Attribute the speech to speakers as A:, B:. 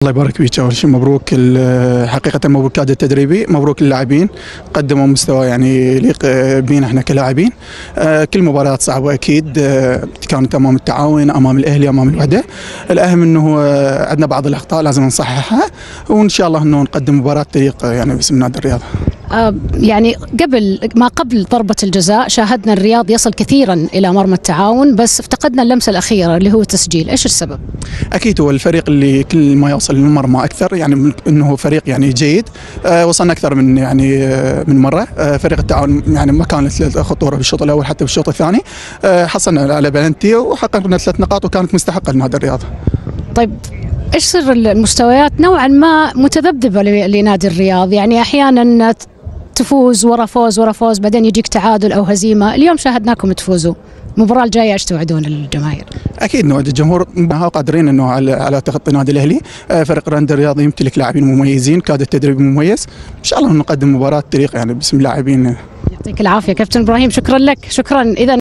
A: الله يبارك فيك. اول شيء مبروك، حقيقه مبروك الكادر التدريبي، مبروك للاعبين، قدموا مستوى يعني يليق بينا احنا كلاعبين. كل مباراه صعبه اكيد، كانت امام التعاون، امام الاهلي، امام الوحده. الاهم انه عندنا بعض الاخطاء لازم نصححها، وان شاء الله انه نقدم مباراه تليق يعني باسم نادي الرياض.
B: يعني قبل ضربة الجزاء شاهدنا الرياض يصل كثيرا إلى مرمى التعاون، بس افتقدنا اللمسة الأخيرة اللي هو التسجيل. إيش السبب؟
A: أكيد هو الفريق اللي كل ما يوصل للمرمى أكثر، يعني إنه فريق يعني جيد. وصلنا أكثر من من مرة. فريق التعاون يعني ما كانت خطورة بالشوط الأول، حتى بالشوط الثاني حصلنا على بلنتي وحققنا 3 نقاط وكانت مستحقة لنادي الرياض.
B: طيب إيش سر المستويات نوعا ما متذبذبة لنادي الرياض؟ يعني أحيانا تفوز ورا فوز ورا فوز، بعدين يجيك تعادل أو هزيمة. اليوم شاهدناكم تفوزوا، المباراة الجاية ايش توعدون للجماهير؟ اكيد نوعد الجمهور قادرين انه على تخطي نادي الاهلي. فريق نادي الرياض يمتلك لاعبين مميزين، كادر تدريبي مميز، ان شاء الله نقدم مباراة تليق يعني باسم لاعبين. يعطيك العافية كابتن ابراهيم، شكرا لك. شكرا. اذا